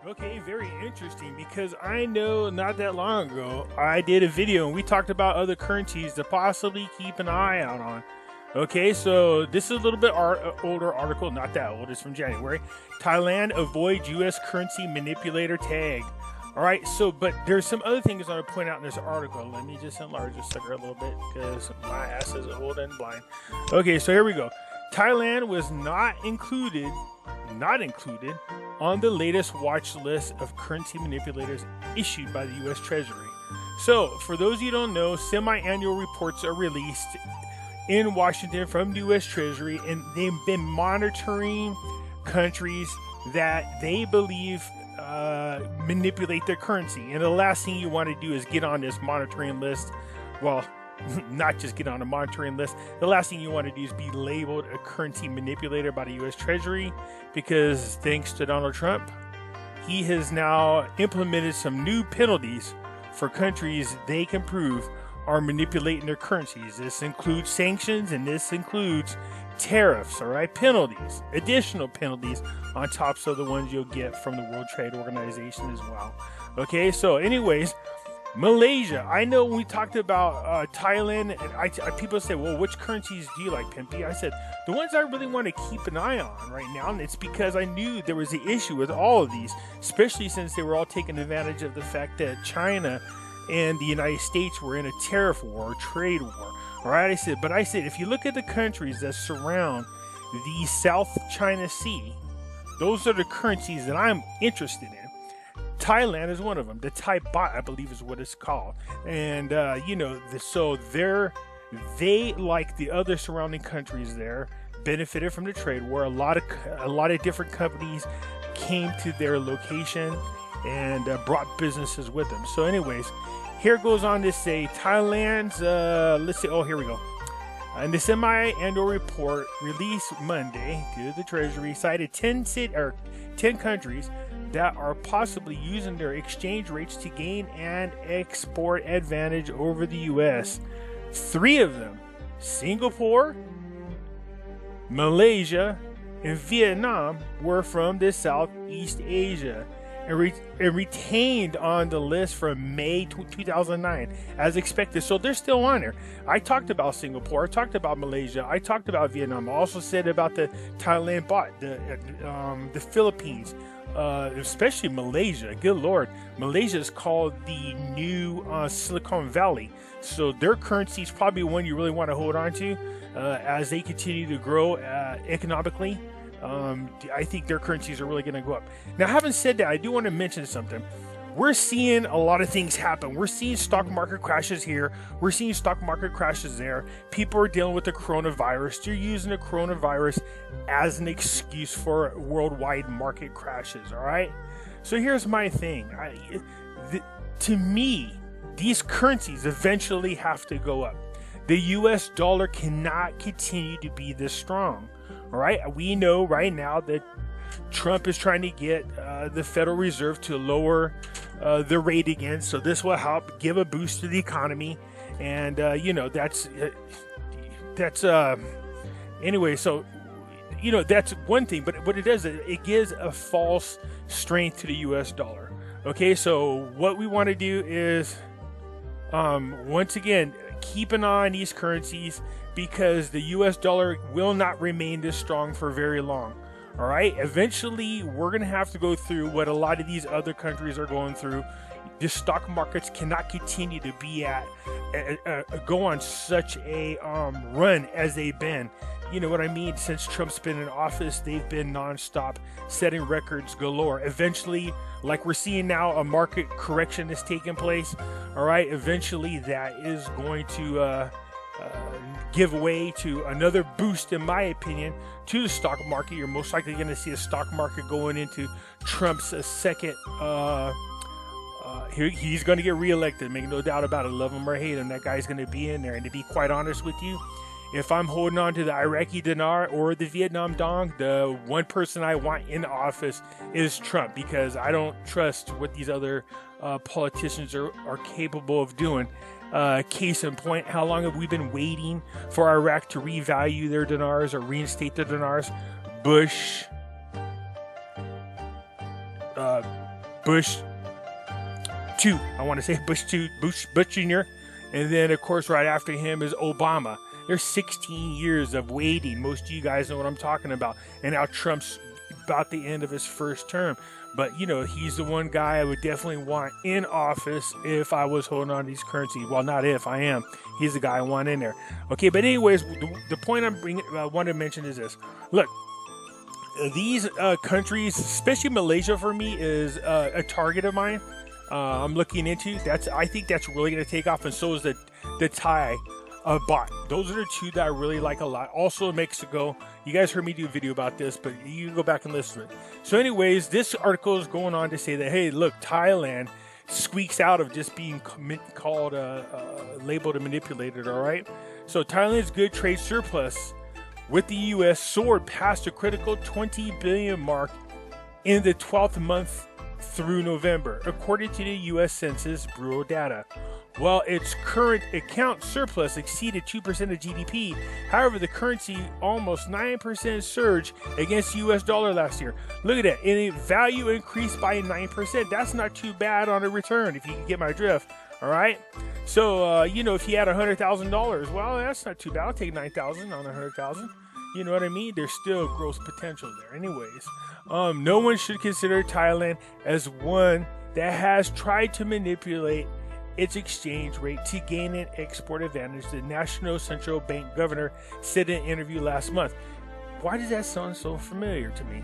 Okay, very interesting because I know not that long ago I did a video and we talked about other currencies to possibly keep an eye out on. Okay, so this is a little bit older article, not that old, it's from January. Thailand avoids U.S. currency manipulator tag. All right, so, but there's some other things I want to point out in this article. Let me just enlarge this sucker a little bit because my ass is old and blind. Okay, so here we go. Thailand was not included on the latest watch list of currency manipulators issued by the U.S. Treasury. So, for those you don't know, semi-annual reports are released in Washington from the U.S. Treasury, and they've been monitoring countries that they believe manipulate their currency. And the last thing you want to do is get on this monitoring list. Well, not just get on a monitoring list. The last thing you want to do is be labeled a currency manipulator by the U.S. Treasury, because thanks to Donald Trump, he has now implemented some new penalties for countries they can prove are manipulating their currencies. This includes sanctions and this includes tariffs, all right? Penalties, additional penalties on top of the ones you'll get from the World Trade Organization as well. Okay, so anyways, Malaysia. I know when we talked about Thailand, and people say, well, which currencies do you like, Pimpy? I said, the ones I really want to keep an eye on right now, and it's because I knew there was an issue with all of these, especially since they were all taking advantage of the fact that China and the United States were in a tariff war, or trade war. All right, I said, if you look at the countries that surround the South China Sea, those are the currencies that I'm interested in. Thailand is one of them. The Thai baht, I believe, is what it's called. And so they, like the other surrounding countries there, benefited from the trade war. A lot of different companies came to their location and brought businesses with them. So, anyways, here goes on to say Thailand's. Let's see. Oh, here we go. In the semi-annual report released Monday to the Treasury, cited 10 countries that are possibly using their exchange rates to gain an export advantage over the U.S. 3 of them, Singapore, Malaysia, and Vietnam, were from the Southeast Asia and retained on the list from May 2009 as expected. So they're still on there. I talked about Singapore, I talked about Malaysia, I talked about Vietnam. I also said about the Thailand baht, the Philippines, especially Malaysia. Good Lord, Malaysia is called the new Silicon Valley. So their currency is probably one you really want to hold on to as they continue to grow economically. I think their currencies are really going to go up. Now, having said that, I do want to mention something. We're seeing a lot of things happen. We're seeing stock market crashes here. We're seeing stock market crashes there. People are dealing with the coronavirus. They're using the coronavirus as an excuse for worldwide market crashes, all right? So here's my thing. To me, these currencies eventually have to go up. The U.S. dollar cannot continue to be this strong. All right, we know right now that Trump is trying to get the Federal Reserve to lower the rate again. So this will help give a boost to the economy. And, that's anyway. So, that's one thing. But what it does is it gives a false strength to the U.S. dollar. Okay, so what we want to do is, once again, keep an eye on these currencies, because the U.S. dollar will not remain this strong for very long. All right, eventually we're going to have to go through what a lot of these other countries are going through. The stock markets cannot continue to be go on such a run as they've been. You know what I mean? Since Trump's been in office, they've been nonstop setting records galore. Eventually, like we're seeing now, a market correction is taking place. All right, eventually that is going to give way to another boost, in my opinion, to the stock market. You're most likely going to see a stock market going into Trump's second. He's going to get reelected, make no doubt about it. Love him or hate him, that guy's going to be in there. And to be quite honest with you, if I'm holding on to the Iraqi dinar or the Vietnam dong, the one person I want in office is Trump, because I don't trust what these other politicians are capable of doing. Case in point, how long have we been waiting for Iraq to revalue their dinars or reinstate their dinars? Bush, Bush 2. I want to say Bush 2, Bush Jr. And then, of course, right after him is Obama. There's 16 years of waiting. Most of you guys know what I'm talking about. And now Trump's about the end of his first term. But, you know, he's the one guy I would definitely want in office if I was holding on to these currencies. Well, not if, I am. He's the guy I want in there. Okay, but anyways, the point I want to mention is this. Look, these countries, especially Malaysia for me, is a target of mine. I'm looking into. I think that's really going to take off, and so is the Thai bot. Those are the two that I really like a lot. Also Mexico. You guys heard me do a video about this, but you can go back and listen to it. So anyways, this article is going on to say that, hey, look, Thailand squeaks out of just being called labeled and manipulated, all right? So Thailand's good trade surplus with the U.S. soared past a critical 20 billion mark in the 12th month through November, according to the U.S. Census Bureau data. While its current account surplus exceeded 2% of GDP, however, the currency almost 9% surge against the U.S. dollar last year. Look at that. And its value increased by 9%. That's not too bad on a return, if you can get my drift. All right? So, you know, if you had $100,000, well, that's not too bad. I'll take $9,000 on $100,000. You know what I mean? There's still growth potential there. Anyways, no one should consider Thailand as one that has tried to manipulate its exchange rate to gain an export advantage, the National Central Bank governor said in an interview last month. Why does that sound so familiar to me?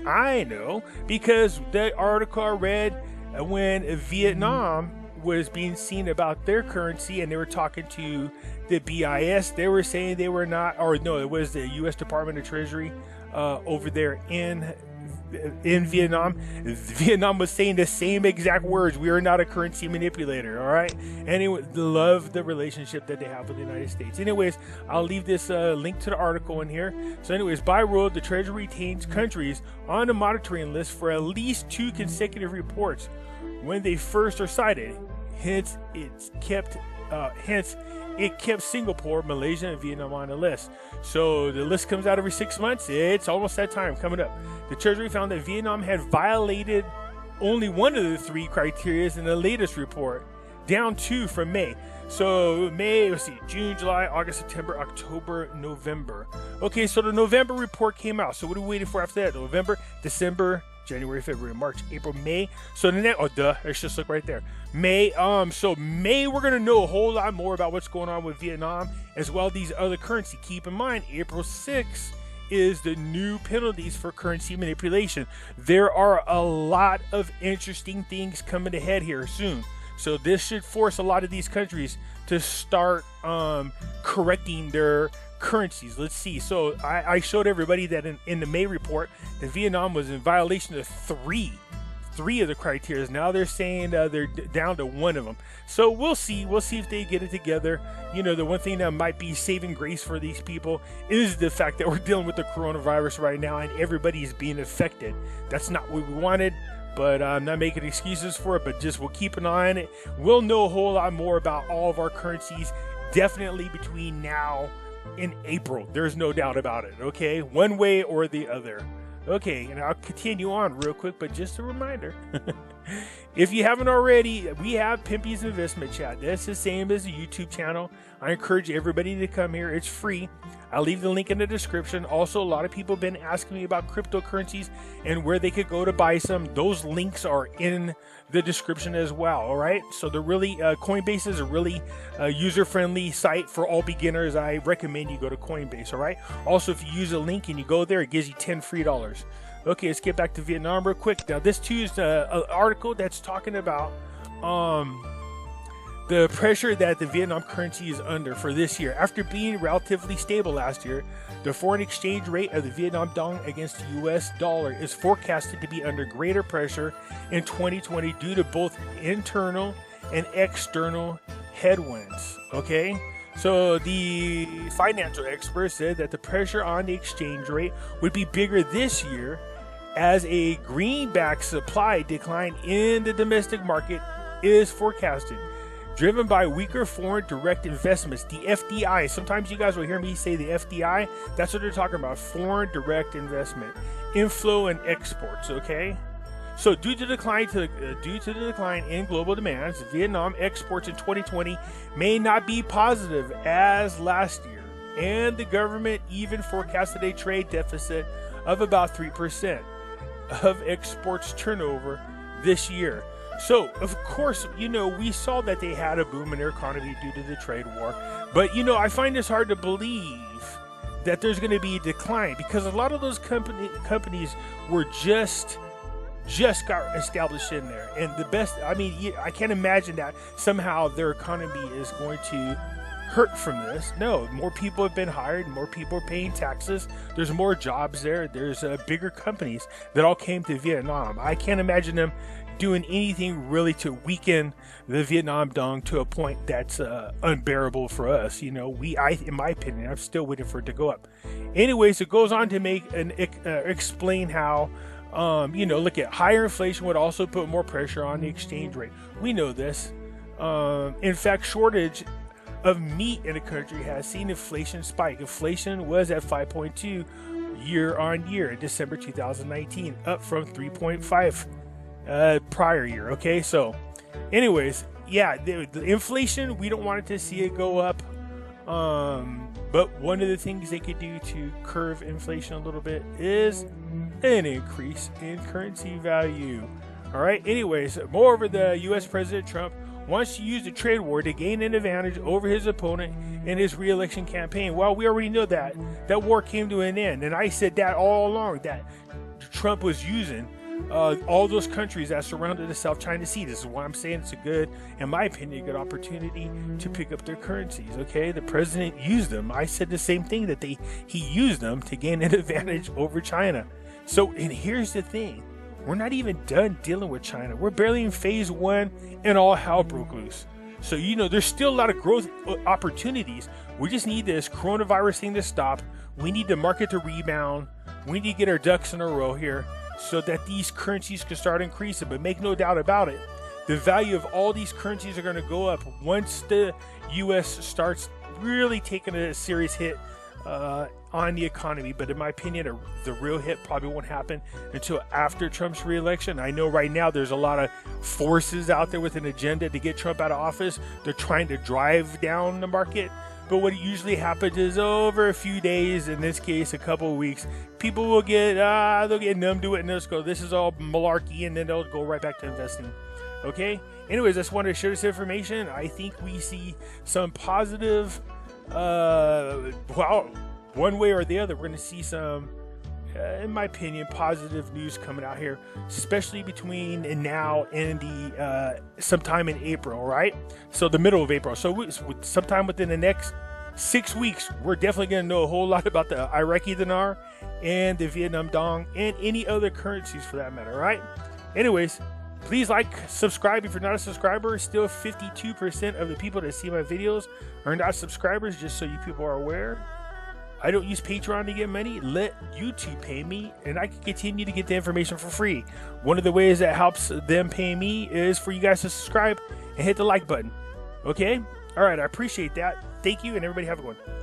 I know. Because the article I read when Vietnam was being seen about their currency, and they were talking to the BIS, they were saying they were not, or no, it was the U.S. Department of Treasury over there in Vietnam. Vietnam was saying the same exact words. We are not a currency manipulator, all right? Anyway, love the relationship that they have with the United States. Anyways, I'll leave this link to the article in here. So anyways, by rule, the Treasury retains countries on the monitoring list for at least 2 consecutive reports when they first are cited. Hence, it kept Singapore, Malaysia, and Vietnam on the list. So the list comes out every 6 months. It's almost that time coming up. The Treasury found that Vietnam had violated only one of the 3 criteria in the latest report, down 2 from May. So May, let's see, June, July, August, September, October, November. Okay, so the November report came out. So what are we waiting for after that? November, December, January, February, March, April, May. So the next, let's just look right there. May, so May, we're going to know a whole lot more about what's going on with Vietnam, as well as these other currency. Keep in mind, April 6th is the new penalties for currency manipulation. There are a lot of interesting things coming ahead here soon. So this should force a lot of these countries to start correcting their currencies. Let's see. So I showed everybody that in the May report that Vietnam was in violation of three of the criteria. Now they're saying they're down to 1 of them. So we'll see if they get it together. You know, the one thing that might be saving grace for these people is the fact that we're dealing with the coronavirus right now and everybody's being affected. That's not what we wanted, but I'm not making excuses for it, but just we'll keep an eye on it. We'll know a whole lot more about all of our currencies definitely between now and April. There's no doubt about it, okay? One way or the other. Okay, and I'll continue on real quick, but just a reminder. If you haven't already, we have Pimpy's Investment Chat. That's the same as the YouTube channel. I encourage everybody to come here. It's free. I'll leave the link in the description. Also, a lot of people have been asking me about cryptocurrencies and where they could go to buy some. Those links are in the description as well, all right? So they're really, Coinbase is a really user-friendly site for all beginners. I recommend you go to Coinbase, all right? Also, if you use a link and you go there, it gives you $10 free. Okay, let's get back to Vietnam real quick. Now, this too is an article that's talking about the pressure that the Vietnam currency is under for this year. After being relatively stable last year, the foreign exchange rate of the Vietnam dong against the U.S. dollar is forecasted to be under greater pressure in 2020 due to both internal and external headwinds. Okay? So the financial experts said that the pressure on the exchange rate would be bigger this year as a greenback supply decline in the domestic market is forecasted, driven by weaker foreign direct investments, the FDI. Sometimes you guys will hear me say the FDI. That's what they're talking about, foreign direct investment, inflow and exports, okay? So due to the decline in global demands, Vietnam exports in 2020 may not be positive as last year, and the government even forecasted a trade deficit of about 3% of exports turnover this year. So, of course, we saw that they had a boom in their economy due to the trade war. But, I find this hard to believe that there's going to be a decline, because a lot of those companies were just got established in there. And I can't imagine that somehow their economy is going to hurt from this. No, more people have been hired, more people are paying taxes, there's more jobs there, there's bigger companies that all came to Vietnam. I can't imagine them doing anything really to weaken the Vietnam dong to a point that's unbearable for us. In my opinion, I'm still waiting for it to go up. Anyways, it goes on to make explain how look at higher inflation would also put more pressure on the exchange rate. We know this. In fact, shortage of meat in the country has seen inflation spike. Inflation was at 5.2 year on year in December 2019, up from 3.5 prior year. Okay, so anyways, yeah, the inflation, we don't want it to see it go up, but one of the things they could do to curb inflation a little bit is an increase in currency value. All right, anyways, moreover, the US President Trump wants to use the trade war to gain an advantage over his opponent in his re-election campaign. Well, we already know that war came to an end, and I said that all along, that Trump was using all those countries that surrounded the South China Sea. This is why I'm saying it's in my opinion, a good opportunity to pick up their currencies. Okay, the president used them. I said the same thing, that he used them to gain an advantage over China. So, and here's the thing, we're not even done dealing with China. We're barely in phase 1 and all hell broke loose. So, there's still a lot of growth opportunities. We just need this coronavirus thing to stop. We need the market to rebound. We need to get our ducks in a row here so that these currencies can start increasing. But make no doubt about it, the value of all these currencies are going to go up once the U.S. starts really taking a serious hit on the economy. But in my opinion, the real hit probably won't happen until after Trump's re-election. I know right now there's a lot of forces out there with an agenda to get Trump out of office. They're trying to drive down the market. But what usually happens is over a few days, in this case a couple of weeks, people will get they'll get numb to it and they'll just go, this is all malarkey, and then they'll go right back to investing. Okay, anyways, I just wanted to share this information. I think we see some positive one way or the other, we're going to see some in my opinion, positive news coming out here, especially between now and the sometime in April, right? So the middle of April. So sometime within the next 6 weeks, we're definitely going to know a whole lot about the Iraqi dinar and the Vietnam dong and any other currencies for that matter, right? Anyways, please like, subscribe if you're not a subscriber. Still 52% of the people that see my videos are not subscribers, just so you people are aware. I don't use Patreon to get money. Let YouTube pay me, and I can continue to get the information for free. One of the ways that helps them pay me is for you guys to subscribe and hit the like button. Okay? All right, I appreciate that. Thank you, and everybody have a good one.